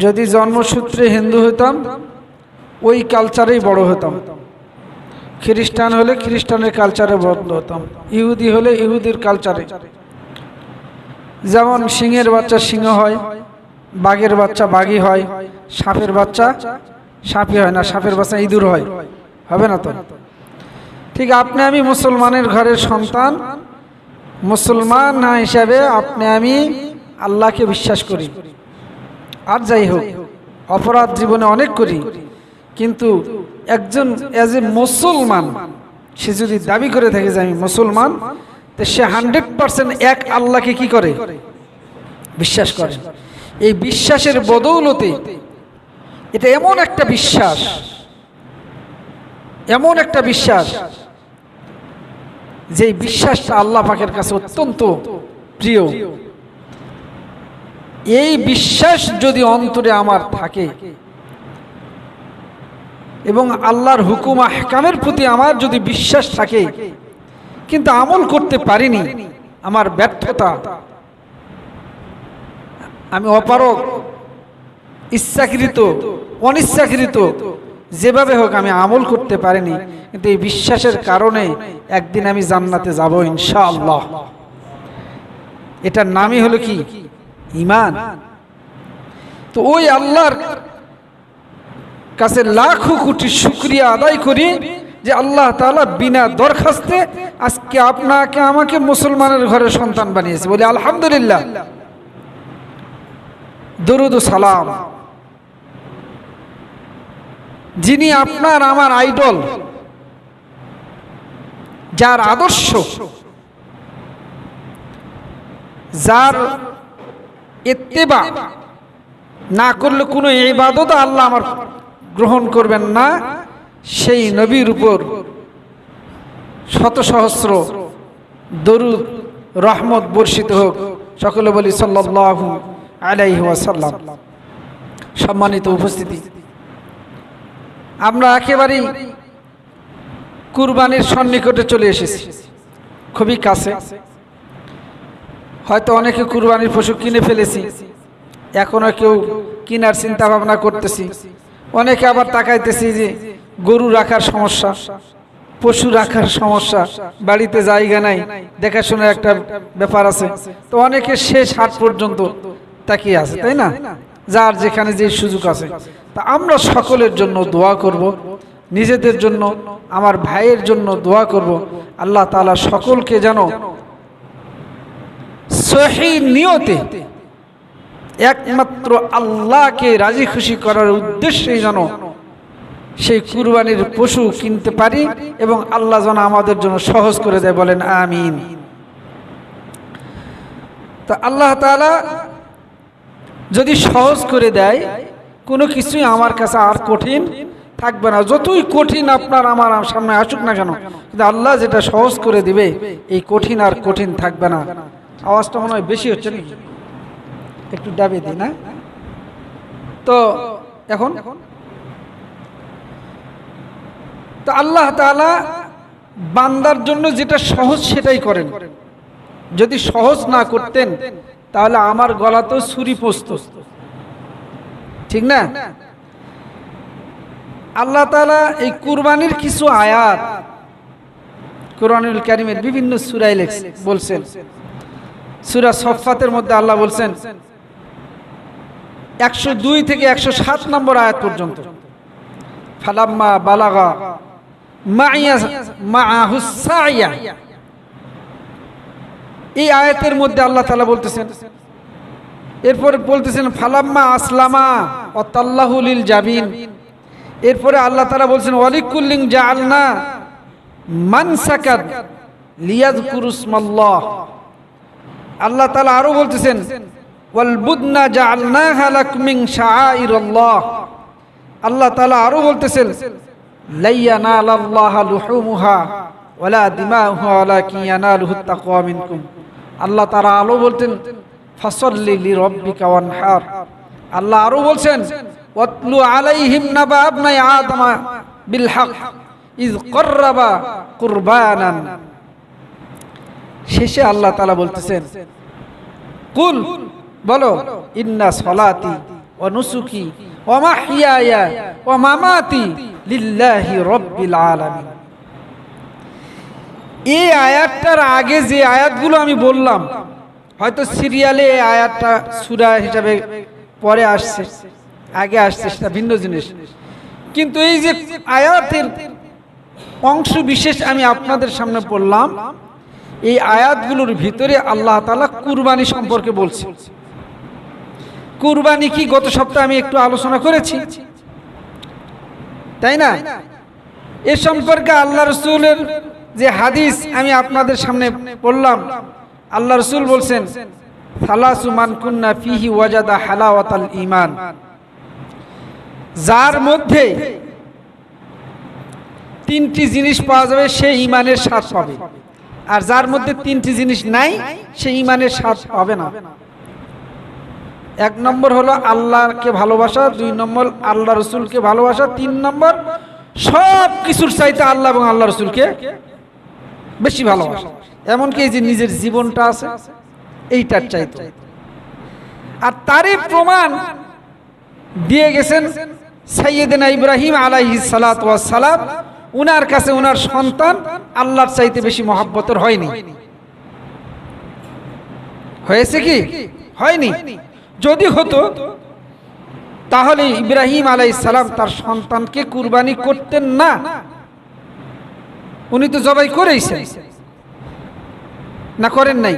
যদি জন্মসূত্রে হিন্দু হতাম ওই কালচারেই বড় হতাম, খ্রিস্টান হলে খ্রিস্টানের কালচারে বড় হতাম, ইহুদি হলে ইহুদির কালচারে। যেমন সিংহের বাচ্চা সিংহ হয়, বাঘের বাচ্চা বাঘই হয়, সাপের বাচ্চা সাপই হয় না, সাপের বাচ্চা ইঁদুর হয়, হবে না তো? ঠিক আপনি আমি মুসলমানের ঘরের সন্তান, মুসলমান না হিসাবে আপনি আমি আল্লাহকে বিশ্বাস করি। আর যাই হোক, অপরাধ জীবনে অনেক করি, কিন্তু একজন এজ এ মুসলমান সে যদি দাবি করে থাকে যে আমি মুসলমান, তো সে 100% এক আল্লাহকে কি করে? বিশ্বাস করে। এই বিশ্বাসের বদৌলতে, এটা এমন একটা বিশ্বাস, এমন একটা বিশ্বাস, যে বিশ্বাসটা আল্লাহ পাকের কাছে অত্যন্ত প্রিয়। এই বিশ্বাস যদি অন্তরে আমার থাকে এবং আল্লাহর হুকুম আহকামের প্রতি আমার যদি বিশ্বাস থাকে, কিন্তু আমল করতে পারিনি, আমার ব্যর্থতা, আমি অপারগ, ইচ্ছাকৃত অনিচ্ছাকৃত যেভাবে হোক আমি আমল করতে পারিনি, কিন্তু এই বিশ্বাসের কারণে একদিন আমি জান্নাতে যাব ইনশাআল্লাহ। এটার নামই হলো কি? ঈমান। তো ওই আল্লাহর কাছে লাখো কোটি শুকরিয়া আদায় করি যে আল্লাহ তাআলা বিনা দরখাস্তে আজকে আপনাকে আমাকে মুসলমানের ঘরের সন্তান বানিয়েছে, বলি আলহামদুলিল্লাহ। দরুদ ও সালাম যিনি আপনার আমার আইডল, যার আদর্শ, যার ইত্তেবা না করলে কোনো ইবাদত আল্লাহ আমার গ্রহণ করবেন না, সেই নবীর উপর শত সহস্র দরুদ রহমত বর্ষিত হোক। সকলে বলি সাল্লাল্লাহু আলাইহি ওয়াসাল্লাম। সম্মানিত উপস্থিতি, আমরা একেবারেই কুরবানির সন্নিকটে চলে এসেছি, খুবই কাছে। হয়তো অনেকে কুরবানির পশু কিনে ফেলেছি, এখনো কেউ কেনার চিন্তা ভাবনা করতেছি, অনেকে আবার তাকাইতেছি যে গরু রাখার সমস্যা, পশু রাখার সমস্যা, বাড়িতে জায়গা নাই, দেখাশোনার একটা ব্যাপার আছে। তো অনেকে শেষ হাট পর্যন্ত তাকিয়ে আছে, তাই না? যার যেখানে যে সুযোগ আছে। তা আমরা সকলের জন্য দোয়া করব, নিজেদের জন্য, আমার ভাইয়ের জন্য দোয়া করব, আল্লাহ তাআলা সকলকে যেন সহি নিয়তে একমাত্র আল্লাহকে রাজি খুশি করার উদ্দেশ্যেই যেন সেই কুরবানির পশু কিনতে পারি এবং আল্লাহ যেন আমাদের জন্য সহজ করে দেয়, বলেন আমিন। তা আল্লাহ তাআলা যদি সহজ করে দেয়, কোনো কিছুই আমার কাছে আর কঠিন থাকবে না। যতই কঠিন আপনার আমার সামনে আসুক না কেন, কিন্তু আল্লাহ যেটা সহজ করে দিবে, এই কঠিন আর কঠিন থাকবে না। আওয়াজটা মনে হয় বেশি হচ্ছে না, একটু দাবি দিই না তো। এখন তো আল্লাহ তাআলা বান্দার জন্য যেটা সহজ সেটাই করেন। যদি সহজ না করতেন তাহলে আমার গলাতেও ছুরি পচত, ঠিক না? আল্লাহ তাআলা এই কুরবানির কিছু আয়াত কুরআনুল কারীমের বিভিন্ন সূরায় বলছেন। সূরা সফফাতের মধ্যে আল্লাহ বলছেন 102 থেকে 107 নম্বর আয়াত পর্যন্ত, ফালাম্মা বালাগা মাআহুস সাইয়া। এই আয়াতের মধ্যে আল্লাহ তাআলা বলতেছেন, এরপরে বলতেছেন ফালাম্মা আসলামা ওয়া তাল্লাহু লিল জাবিন। এরপরে আল্লাহ তাআলা বলছেন ওয়ালিকুল্লিন জাআলনা মানসাকান লিয়াযকুরুসমাল্লাহ। আল্লাহ তাআলা আরো বলতেছেন ওয়াল বুদনা জাআলনাহা লাকুম মিন শাআইরিল্লাহ। আল্লাহ তাআলা আরো বলতেছেন লা ইয়ানালাল্লাহু লুহুমুহা ওয়ালা দিমাউহা ওয়ালাকিন ইয়ানালুহুত তাকওয়া মিনকুম। আল্লাহ তাআলা আরো বলতেন ফাসাল্লি লিরাব্বিকা ওয়ানহার। আল্লাহ আরো বলছেন ওয়াতলু আলাইহিম নাবা ইবনাই আদম বিল হক ইয কররাবা কুরবানান। শেষে আল্লাহ তাআলা বলতেছেন কুল, বলো ইন্না সলাতি ওয়া নুসুকি ওয়া মাহইয়ায়া ওয়া মামাতি লিল্লাহি রাব্বিল আলামিন। এই আয়াতটার আগে যে আয়াতগুলো আমি বললাম, হয়তো সিরিয়ালে এই আয়াতটা সূরা হিসাবে পরে আসছে, আগে আসছে, সেটা ভিন্ন জিনিস। কিন্তু এই যে আয়াতের অংশ বিশেষ আমি আপনাদের সামনে পড়লাম, এই আয়াতগুলোর ভিতরে আল্লাহ তাআলা কুরবানি সম্পর্কে বলছে। কুরবানি কি গত সপ্তাহে আমি একটু আলোচনা করেছি, তাই না? এ সম্পর্কে আল্লাহ রাসূলের যে হাদিস আমি আপনাদের সামনে পড়লাম, আল্লাহ রাসূল বলছেন, সালাসু মান কুন্না ফিহি ওয়াজাদা হালাওয়াতাল ঈমান। যার মধ্যে তিনটি জিনিস পাওয়া যাবে সে ঈমানের স্বাদ পাবে, আর যার মধ্যে তিনটি জিনিস নাই সে ঈমানের স্বাদ পাবে না। এক নম্বর হলো আল্লাহকে ভালোবাসা, দুই নম্বর আল্লাহ রাসূলকে ভালোবাসা, তিন নম্বর সব কিছুর চাইতে আল্লাহ এবং আল্লাহ রাসূলকে বেশি ভালোবাসা। এমনকি এই যে নিজের জীবনটা আছে এইটার চাইতে। আর তারই প্রমাণ দিয়ে গেছেন সাইয়েদনা ইব্রাহিম আলাইহিস সালাতু ওয়াস সালাম। উনার কাছে উনার সন্তান আল্লাহর চাইতে বেশি মহব্বতের হয়নি। হয়েছে কি? হয়নি। যদি হতো তাহলে ইব্রাহিম আলাইহিস সালাম তার সন্তানকে কুরবানি করতেন না। উনি তো জবাই করেইছেন, না করেন নাই?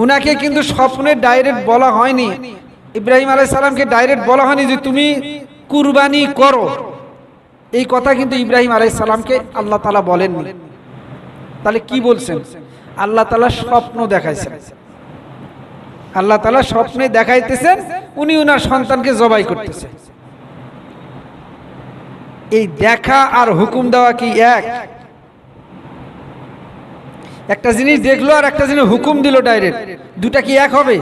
উনাকে কিন্তু স্বপ্নে ডাইরেক্ট বলা হয়নি, ইব্রাহিম আলাইহিস সালামকে ডাইরেক্ট বলা হয়নি যে তুমি কুরবানি করো। এই কথা কিন্তু ইব্রাহিম আলাইহিস সালামকে আল্লাহ তাআলা বলেননি। তাহলে কি বলছেন? আল্লাহ তাআলা স্বপ্ন দেখাইছেন। আল্লাহ তাআলা স্বপ্নে দেখাইতেছেন উনি উনার সন্তানকে জবাই করতেছেন। এই দেখা আর হুকুম দেওয়া কি এক? একটা জিনিস দেখলো আর একটা জিনিস হুকুম দিল ডাইরেক্ট, দুটা কি এক হবে?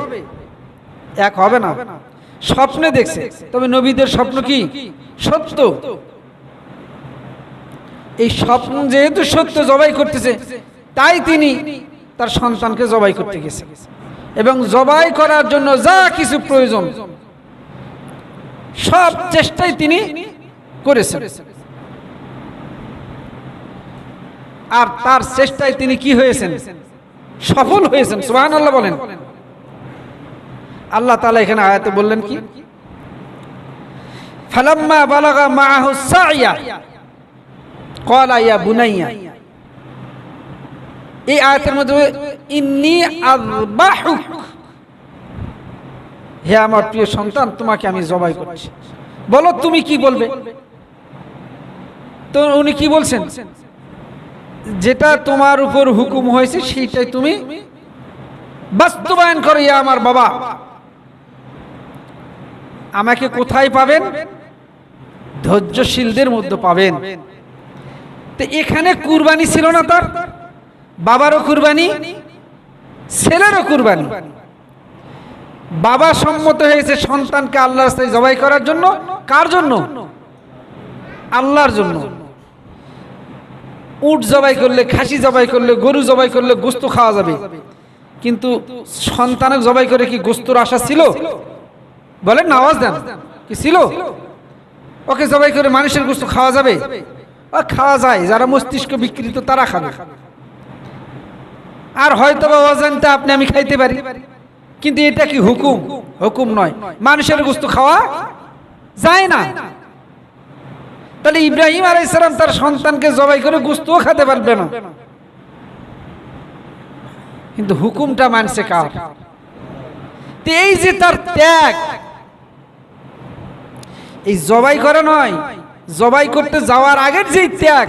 এক হবে না। স্বপ্নে দেখছে, তবে নবীদের স্বপ্ন কি সত্য? এই স্বপ্ন যেহেতু সত্য, জবাই করতেছে, তাই তিনি তার সন্তানকে জবাই করতে গেছে এবং জবাই করার জন্য যা কিছু প্রয়োজন সব চেষ্টাই তিনি করেছেন। আর তার চেষ্টায় তিনি কি হয়েছেন? সফল হয়েছেন। সুবহানাল্লাহ বলেন। আল্লাহ তাআলা এখানে আয়াতে বললেন কি? ফালাম্মা বালাগা মাআহু সাইয়া ক্বালা ইয়া বুনাইয়া। এই আয়াতের মধ্যে ইন্নী আযবাহুক, হে আমার প্রিয় সন্তান তোমাকে আমি জবাই করছি, বলো তুমি কি বলবে? তো উনি কি বলছেন? যেটা তোমার উপর হুকুম হয়েছে সেইটাই তুমি বাস্তবায়ন করো ইয়া আমার বাবা। আমাকে কোথায় পাবেন? ধৈর্যশীলদের মধ্যে পাবেন। তো এখানে কুরবানি ছিল না, তার বাবারও কুরবানি, ছেলেরও কুরবানি। বাবা সম্মত হয়েছে সন্তানকে আল্লাহর রাস্তায় জবাই করার জন্য। কার জন্য? আল্লাহর জন্য। উট জবাই করলে, খাসি জবাই করলে, গরু জবাই করলে গোস্ত খাওয়া যাবে, কিন্তু সন্তানক জবাই করে কি গোস্তর আশা ছিল? বলেন না, আওয়াজ দেন। কি ছিল? ওকে জবাই করে মানুষের গোস্ত খাওয়া যাবে? খাওয়া যায়, যারা মস্তিষ্ক বিকৃত তারা খাবে। আর হয়তো বা অজান্তে আপনি আমি খাইতে পারি, কিন্তু এটা কি হুকুম? হুকুম নয়। মানুষের গোস্ত খাওয়া যায় না। তাহলে ইব্রাহিম আলাইহিস সালাম তার সন্তানকে জবাই করে গোস্তও খেতে পারবে না, কিন্তু হুকুমটা মানছে কার? এই যে তার ত্যাগ, এই জবাই করা নয়, জবাই করতে যাওয়ার আগের যে ত্যাগ,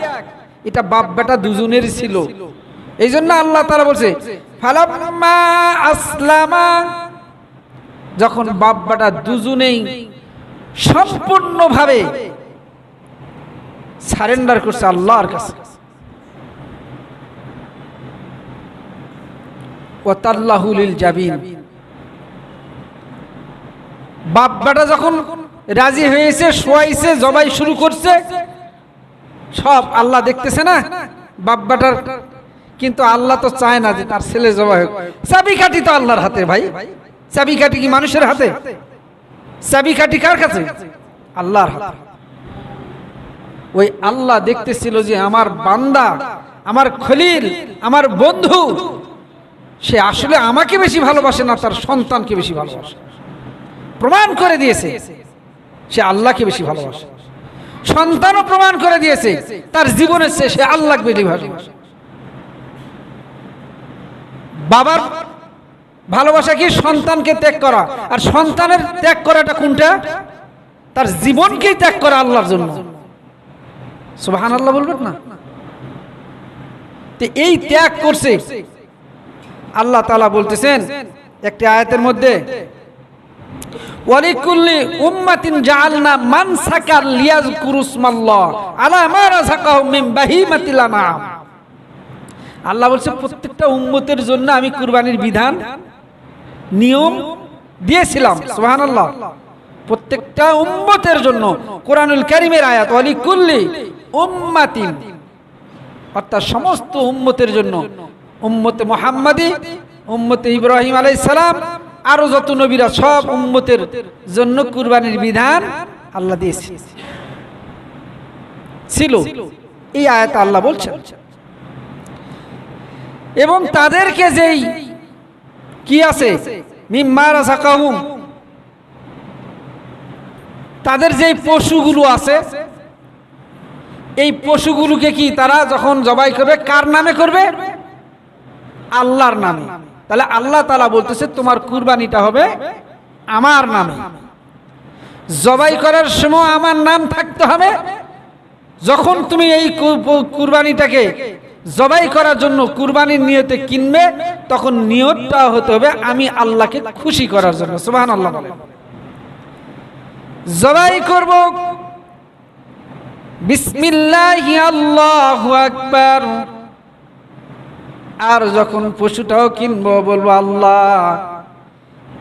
এটা বাপ বেটা দুজনেরই ছিল। এই জন্য আল্লাহ তাআলা বলছে ফালাম্মা আসলামা, যখন বাপ বেটা দুজনেই সম্পূর্ণভাবে সারেন্ডার করছে আল্লাহর কাছে, ওয়াতাল্লাহু লিল জাবিন, বাপ বেটা যখন রাজি হয়েছে, শোয়াইছে, জবাই শুরু করছে, সব আল্লাহ দেখতেছে না বাপ বেটার। কিন্তু আল্লাহ তো চায় না যে তার ছেলে জবাই হোক। চাবিকাঠি তো আল্লাহর হাতে ভাই। চাবিকাঠি কি মানুষের হাতে? চাবিকাঠি কার কাছে? আল্লাহর হাতে। ওই আল্লাহ দেখতেছিল যে আমার বান্দা, আমার খলিল, আমার বন্ধু, সে আসলে আমাকে বেশি ভালোবাসে না, তার সন্তানকে বেশি ভালোবাসে। প্রমাণ করে দিয়েছে সে আল্লাহকে বেশি ভালোবাসে। সন্তানও প্রমাণ করে দিয়েছে তার জীবনের চেয়ে সে আল্লাহকে বেশি ভালোবাসে। বাবার ভালোবাসা কি? সন্তানকে ত্যাগ করা। আর সন্তানের ত্যাগ করাটা কোনটা? তার জীবনকেই ত্যাগ করা আল্লাহর জন্য। সুবহানাল্লাহ বলবেন না? তো এই ত্যাগ করছে। আল্লাহ তাআলা বলতেছেন একটি আয়াতের মধ্যে, ওয়ালিকুল্লি উম্মাতিন জাআলনা মানসাকান লিয়াযকুরু ইসমাল্লাহ আলা মা রাযাকাহুম মিন বাহিমাতিল আনআম। আল্লাহ বলছে প্রত্যেকটা উম্মতের জন্য আমি কুরবানির বিধান, নিয়ম দিয়েছিলাম। সুবহানাল্লাহ। প্রত্যেকটা উম্মতের জন্য। কোরআনুল কারীমের আয়াত, ওয়ালিকুল্লি উম্মাতিন, অর্থাৎ সমস্ত উম্মতের জন্য। উম্মতে মুহাম্মাদি, উম্মতে ইব্রাহিম আলাইহিস সালাম, আরো যত নবীরা, সব উম্মতের জন্য কুরবানির বিধান আল্লাহ দিয়েছে ছিল। এই আয়াত আল্লাহ বলছেন। এবং তাদেরকে যেই কি আছে, মিম্মা রাযাকাহুম, তাদের যেই পশুগুলো আছে, এই পশুগুলোকে কি তারা যখন জবাই করবে কার নামে করবে? আল্লাহর নামে। তাহলে আল্লাহ তাআলা বলতেছে তোমার কুরবানিটা হবে আমার নামে। জবাই করার সময় আমার নাম থাকতে হবে। যখন তুমি এই কুরবানিটাকে জবাই করার জন্য কুরবানির নিয়তে কিনবে, তখন নিয়তটা হতে হবে আমি আল্লাহকে খুশি করার জন্য। সুবহানাল্লাহ। জবাই করব বিসমিল্লাহি আল্লাহু আকবার। আর যখন পশুটাও কিনবো বলবো আল্লাহ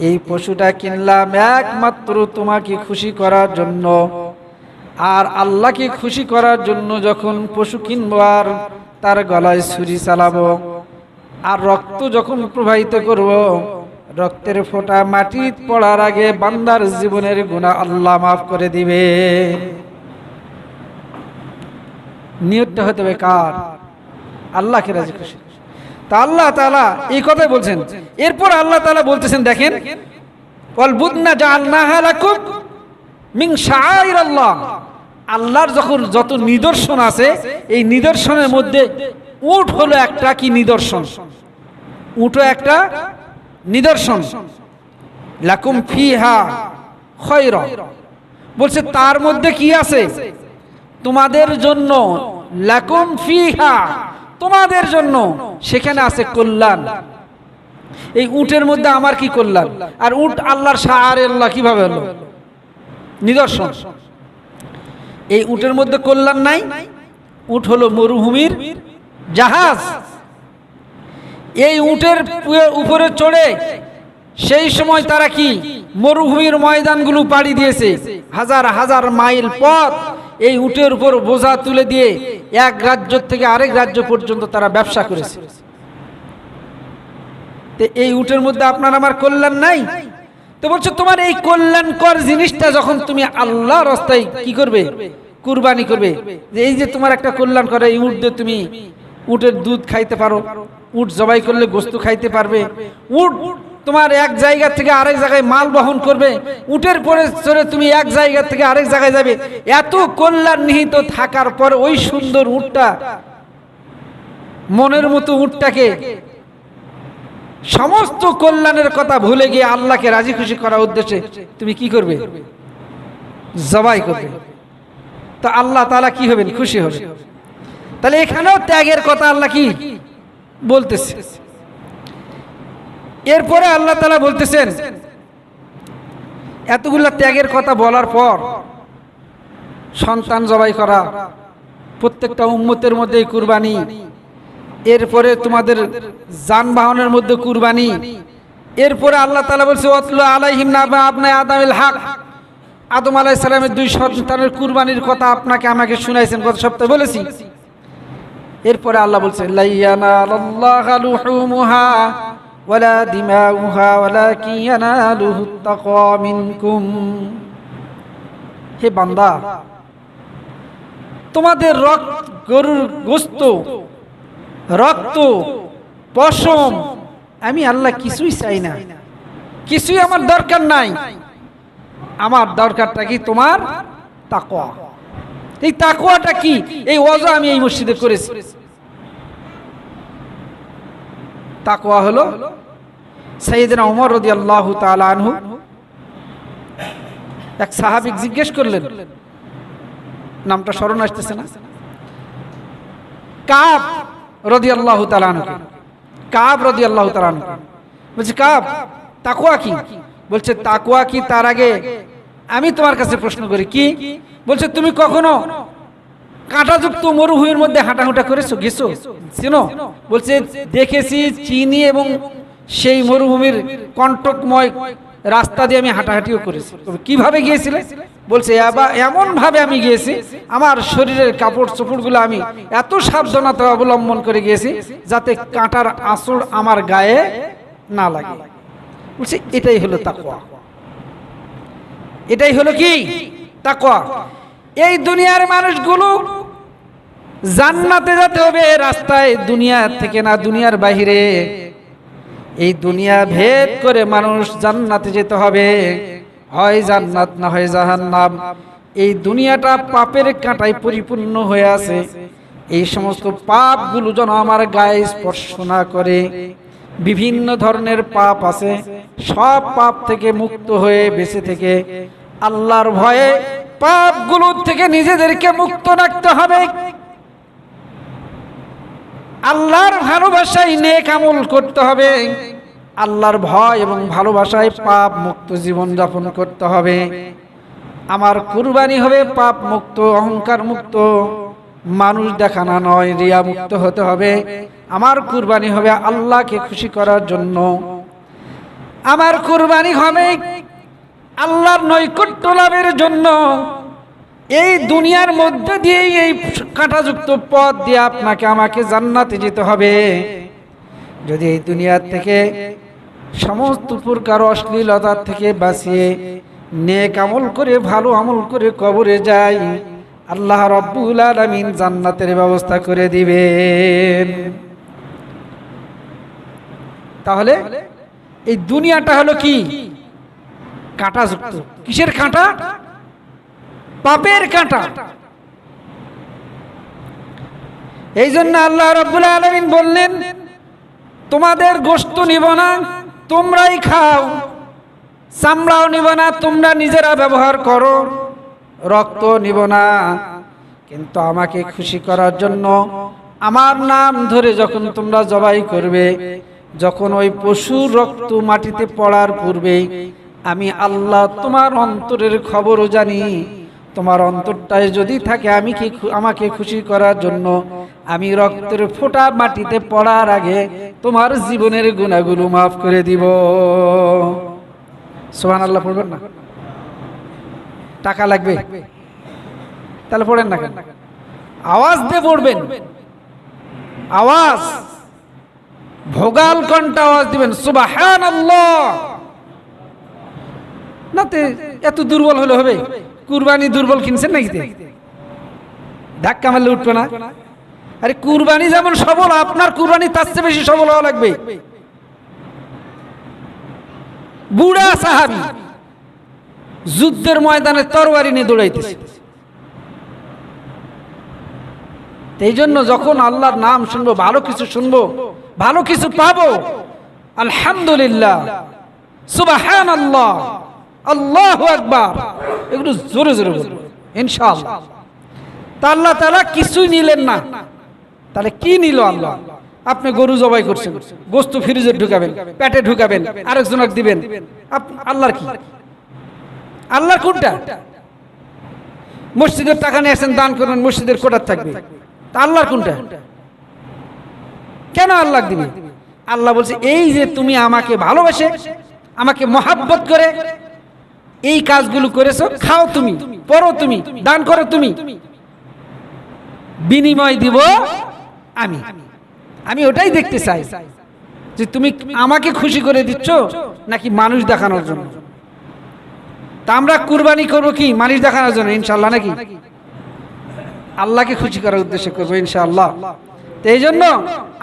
এই পশুটা কিনলাম একমাত্র তোমাকে খুশি করার জন্য। আর আল্লাহকে খুশি করার জন্য যখন পশু কিনবো আর তার গলায় ছুরি চালাবো, আর রক্ত যখন প্রবাহিত করব, রক্তের ফোঁটা মাটি পড়ার আগে বান্দার জীবনের গুনাহ আল্লাহ মাফ করে দিবে। নিয়তটা হতে হবে কার? আল্লাহকে রাজি খুশি। তা আল্লাহ তাআলা এই কথাই বলছেন। এরপর আল্লাহ তাআলা বলতেছেন, দেখেন, ওয়াল বুদনা জাআলনাহা লাকুম মিন শাআইরিল্লাহ। আল্লাহর যখন যত নিদর্শন আছে, এই নিদর্শনের মধ্যে উট হলো একটা কি নিদর্শন। উটও একটা নিদর্শন। লাকুম ফিহা খায়রা, বলছে তার মধ্যে কি আছে? তোমাদের জন্য। লাকুম ফিহা, তোমাদের জন্য সেখানে আছে কল্যাণ। এই উটের মধ্যে আমার কি কল্যাণ? আর উট আল্লাহর শাআইরুল্লাহ কিভাবে হলো? নিদর্শন। এই উটের মধ্যে কল্যাণ নাই। উট হলো মরুভূমির জাহাজ। এই উটের উপরে চড়ে সেই সময় তারা কি মরুভূমির ময়দানগুলো পাড়ি দিয়েছে, হাজার হাজার মাইল পথ এই উটের উপর বোঝা তুলে দিয়ে এক রাজ্য থেকে আরেক রাজ্য পর্যন্ত তারা ব্যবসা করেছে। তো এই উটের মধ্যে আপনার আমার কল্যাণ নাই। তো বলছো তোমার এই কল্যাণকর জিনিসটা যখন তুমি আল্লাহর রাস্তায় কি করবে? কুরবানি করবে। এই যে তোমার একটা কল্যাণ করে, এই উট দিয়ে তুমি উটের দুধ খাইতে পারো, উট জবাই করলে গোশত খাইতে পারবে, উট তোমার এক জায়গা থেকে আরেক জায়গায় মাল বহন করবে, উটের পরে চড়ে তুমি এক জায়গা থেকে আরেক জায়গায় যাবে। এত কল্যাণ নিহিত থাকার পর ওই সুন্দর উটটা, মনের মতো উটটাকে সমস্ত কল্যাণের কথা ভুলে গিয়ে আল্লাহকে রাজি খুশি করার উদ্দেশ্যে তুমি কি করবে? জবাই করবে। তো আল্লাহ তাআলা কি হবেন? খুশি হবে। তাহলে এখানেও ত্যাগের কথা আল্লাহ কি বলতেছে। এরপরে আল্লাহ তাআলা বলতেছেন, এতগুলা ত্যাগের কথা বলার পর সন্তান জবাই করা, প্রত্যেকটা উম্মতের মধ্যে কুরবানি, এরপরে তোমাদের যানবাহনের মধ্যে কুরবানি, এরপরে আল্লাহ তাআলা বলছে ওয়াতলু আলাইহিম নাবা আবনা আদামিল হক, আদম আলাইহিস সালামের দুই সন্তানের কুরবানির কথা আপনাকে আমাকে শুনাইছেন, গত সপ্তাহে বলেছি। এরপরে আল্লাহ বলছে লাইয়ানালাল্লাহু লুহুমুহা ওয়ালা দিমাউহা ওয়ালাকিন ইয়ানালুহুত তাকওয়া মিনকুম। হে বান্দা, তোমাদের রক্ত, গরুর গোশত, রক্ত, পশম আমি আল্লাহ কিছুই চাই না, কিছুই আমার দরকার নাই। আমার দরকারটা কি? তোমার তাকওয়া। এই তাকওয়াটা কি? এই ওয়াজ আমি এই মসজিদে করেছি। তাকওয়া হলো সাইয়েদনা ওমর রাদিয়াল্লাহু তাআলা আনহু এক সাহাবী জিজ্ঞেস করলেন, নামটা স্মরণ আসতেছে না, কাব রাদিয়াল্লাহু তাআলা আনহু। কাব রাদিয়াল্লাহু তাআলা আনহু বলছে, কাব তাকওয়া কি? বলছে, তাকওয়া কি তার আগে আমি তোমার কাছে প্রশ্ন করি, কি? বলছে, তুমি কখনো কাঁটাযুক্ত মরুভূমির মধ্যে হাঁটাহুটা করেছো, গেছো, চিনো? বলছে, দেখেছি, চিনি, এবং সেই মরুভূমির কণ্টকময় রাস্তা দিয়ে আমি হাঁটাহাঁটিও করেছি। কিভাবে গিয়েছিলে? বলছে, এমন ভাবে আমি গিয়েছি, আমার শরীরের কাপড় চোপড়গুলো আমি এত সাবধানতা অবলম্বন করে গিয়েছি যাতে কাঁটার আঁচড় আমার গায়ে না লাগে। বলছে, এটাই হলো তাকওয়া। এটাই হলো কি? তাকওয়া। এই দুনিয়ার মানুষগুলো জান্নাতে যেতে হবে রাস্তায়, দুনিয়া থেকে না, দুনিয়ার বাহিরে। এই দুনিয়া ভেদ করে মানুষ জান্নাতে যেতে হবে, হয় জান্নাত না হয় জাহান্নাম। এই দুনিয়াটা পাপের কাঁটায় পরিপূর্ণ হয়ে আছে। এই সমস্ত পাপগুলো যেন আমার গায়ে স্পর্শ না করে। বিভিন্ন ধরনের পাপ আছে, সব পাপ থেকে মুক্ত হয়ে বেঁচে থেকে আল্লাহর ভয়ে পাপগুলো থেকে নিজেদেরকে মুক্ত রাখতে হবে। আল্লাহর ভালোবাসায় নেক আমল করতে হবে। আল্লাহর ভয় এবং ভালোবাসায় পাপ মুক্ত জীবন যাপন করতে হবে। আমার কুরবানি হবে পাপ মুক্ত, অহংকার মুক্ত, মানুষ দেখানো নয়, রিয়া মুক্ত হতে হবে। আমার কুরবানি হবে আল্লাহকে খুশি করার জন্য। আমার কুরবানি হবে আল্লাহর নৈকট্য লাভের জন্য। এই দুনিয়ার মধ্যে দিয়ে এই কাঁটাযুক্ত পথ দিয়ে আপনাকে আমাকে জান্নাতে যেতে হবে। যদি এই দুনিয়ার থেকে সমস্ত প্রকার অশ্লীলতার থেকে বাঁচিয়ে নেক আমল করে, ভালো আমল করে কবরে যাই, আল্লাহ রাব্বুল আলামিন জান্নাতের ব্যবস্থা করে দিবেন। তাহলে এই দুনিয়াটা হলো কি? কাঁটাযুক্ত। কিসের কাঁটা? পাপের কাঁটা। এই জন্য আল্লাহ রাব্বুল আলামিন বললেন, তোমাদের গোশত নিব না, তোমরাই খাও, চামড়াও নিব না, তোমরা নিজেরা ব্যবহার করো, রক্ত নিব না, কিন্তু আমাকে খুশি করার জন্য আমার নাম ধরে যখন তোমরা জবাই করবে, যখন ওই পশুর রক্ত মাটিতে পড়ার পূর্বে আমি আল্লাহ তোমার অন্তরের খবরও জানি। তোমার অন্তরটায় যদি থাকে আমি কি আমাকে খুশি করার জন্য, আমি রক্তের ফোঁটা মাটিতে পড়ার আগে তোমার জীবনের গুনাহগুলো মাফ করে দিব। সুবহানাল্লাহ পড়বেন না? টাকা লাগবে? তাহলে পড়েন না কেন? আওয়াজ দিয়ে পড়বেন, আওয়াজ, ভোগাল কণ্ঠে আওয়াজ দিবেন, সুবহানাল্লাহ। না তে এত দুর্বল হলে হবে? কুরবানি দুর্বল কিনছেন নাকি? ধাক্কা মারলে উঠবে না? আরে কুরবানি যেমন সবল, আপনার কুরবানি তার চেয়ে বেশি সবল হওয়া লাগবে। বুড়া সাহাবী যুদ্ধের ময়দানে তরবারি নিয়ে দৌড়াইতেছে। এই জন্য যখন আল্লাহর নাম শুনবো, ভালো কিছু শুনবো, ভালো কিছু পাবো, আলহামদুলিল্লাহ, সুবহানাল্লাহ, আল্লাহু আকবার, এগুলো জোরে জোরে বলবো ইনশাআল্লাহ। তা আল্লাহ তাআলা কিছুই নিলেন না, তাহলে কি নিল আল্লাহ? আপনি গরু জবাই করছেন, গোশত ফ্রিজে ঢুকাবেন, পেটে ঢুকাবেন, আরেকজনকে দিবেন। আল্লাহর কি? আল্লাহর কোনটা? মসজিদের টাকা নিয়ে আসেন, দান করবেন, মসজিদের কোটার থাকবে। তা আল্লাহর কোনটা? কেন আল্লাহ দিবে? আল্লাহ বলছে, এই যে তুমি আমাকে ভালোবাসে, আমাকে মহাব্বত করে এই কাজগুলো করেছো, খাও তুমি, পড়ো তুমি, দান করো তুমি, বিনিময় দিব আমি। আমি ওটাই দেখতে চাই। যে তুমি আমাকে খুশি করে দিচ্ছ নাকি মানুষ দেখানোর জন্য। তা আমরা কুরবানি করবো কি মানুষ দেখানোর জন্য ইনশাআল্লাহ, নাকি আল্লাহকে খুশি করার উদ্দেশ্যে করবো ইনশাআল্লাহ। তো এই জন্য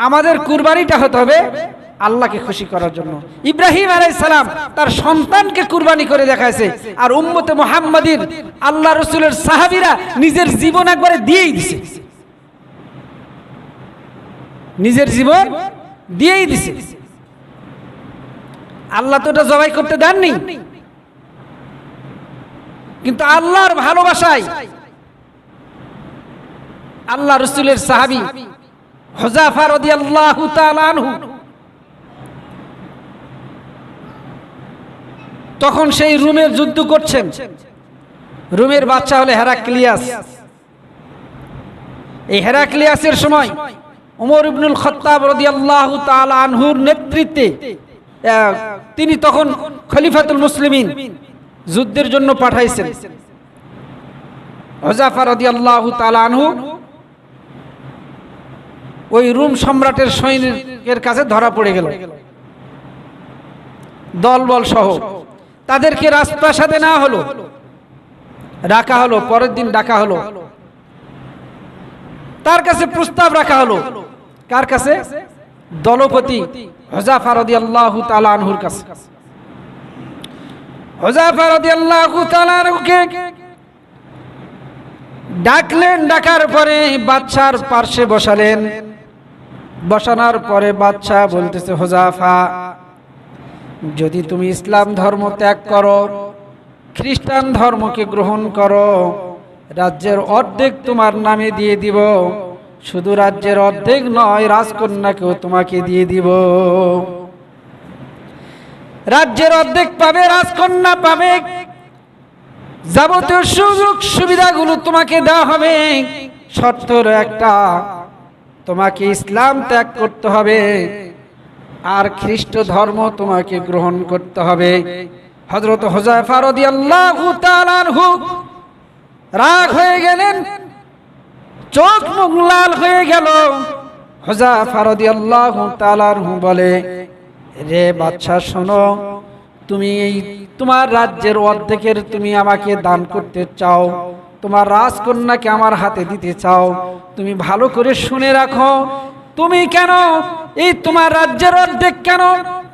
আমাদের কুরবানিটা হতে হবে আল্লাহকে খুশি করার জন্য। ইব্রাহিম আলাইহিস সালাম তার সন্তানকে কুরবানি করে দেখাইছে, আর উম্মতে মুহাম্মাদির আল্লাহ রাসূলের সাহাবীরা নিজের জীবন একবারে দিয়েই দিছে, নিজের জীবন দিয়েই দিছে। আল্লাহ তো এটা জবাই করতে দেননি, কিন্তু আল্লাহর ভালোবাসায় আল্লাহ রাসূলের সাহাবী হুযাফা রাদিয়াল্লাহু তাআলা আনহু তখন সেই রোমের যুদ্ধ করছেন। রোমের বাদশা হলো হেরাক্লিয়াস। এই হেরাক্লিয়াসের সময় ওমর ইবনুল খাত্তাব রাদিয়াল্লাহু তাআলা আনহুর নেতৃত্বে তিনি তখন খলিফাতুল মুসলিমিন যুদ্ধের জন্য পাঠাইছেন। হুযাফা রাদিয়াল্লাহু তাআলা আনহু ওই রোম সম্রাটের সৈনিকের কাছে ধরা পড়ে গেল দলবল সহ। তাদেরকে রাজপ্রাসাদে নেওয়া হলো, ডাকা হলো, পরের দিন ডাকা হলো, তার কাছে প্রস্তাব রাখা হলো। কার কাছে? দলপতি হুযাফা রাদিয়াল্লাহু তাআলা আনহুর কাছে। হুযাফা রাদিয়াল্লাহু তাআলা আনহুকে ডাকলেন। ডাকার পরে বাদশার পার্শ্বে বসালেন। বসানোর পরে বাদশা বলতেছে, হুযাফা, যদি তুমি ইসলাম ধর্ম ত্যাগ করো, খ্রিস্টান ধর্মকে গ্রহণ করো, রাজ্যের অর্ধেক তোমার নামে দিয়ে দিব। শুধু রাজ্যের অর্ধেক নয়, রাজকন্যাকেও তোমাকে দিয়ে দিব। রাজ্যের অর্ধেক পাবে, রাজকন্যা পাবে, যাবতীয় সুযোগ সুবিধাগুলো তোমাকে দেওয়া হবে। শর্ত একটা, তোমাকে ইসলাম ত্যাগ করতে হবে আর খ্রিস্ট ধর্ম তোমাকে গ্রহণ করতে হবে। হযরত হুযাফা রাদিয়াল্লাহু তাআলা আনহু রাগ হয়ে গেলেন, চোখ মুখ লাল হয়ে গেল। হুযাফা রাদিয়াল্লাহু তাআলা আনহু বলে, রে বাদশা শোনো, তুমি এই তোমার রাজ্যের অর্ধেকের তুমি আমাকে দান করতে চাও, তোমার রাজকন্যাকে আমার হাতে দিতে চাও। তুমি ভালো করে শুনে রাখো, তুমি কেন এই তোমার রাজ্যের অর্ধেক কেন,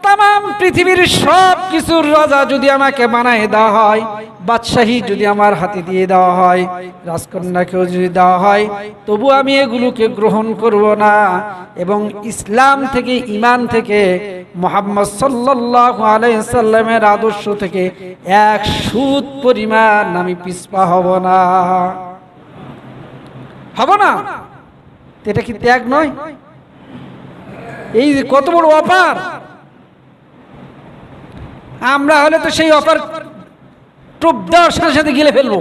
তাম পৃথিবীর সব কিছুর রাজা যদি আমাকে বানায় দেওয়া হয়, বাদশাহী যদি আমার হাতে দিয়ে দেওয়া হয়, রাজকন্যাকেও যদি দেওয়া হয়, তবু আমি এগুলোকে গ্রহণ করব না। এবং ইসলাম থেকে, ঈমান থেকে, মুহাম্মদ সাল্লাল্লাহু আলাইহি সাল্লামের আদর্শ থেকে এক সুত পরিমাণ আমি পিছপা হব না। হব না? এটা কি ত্যাগ নয়? এই কত বড় অফার! আমরা হলে তো সেই অফার টোপ দেওয়ার সাথে সাথে গিলে ফেলবো।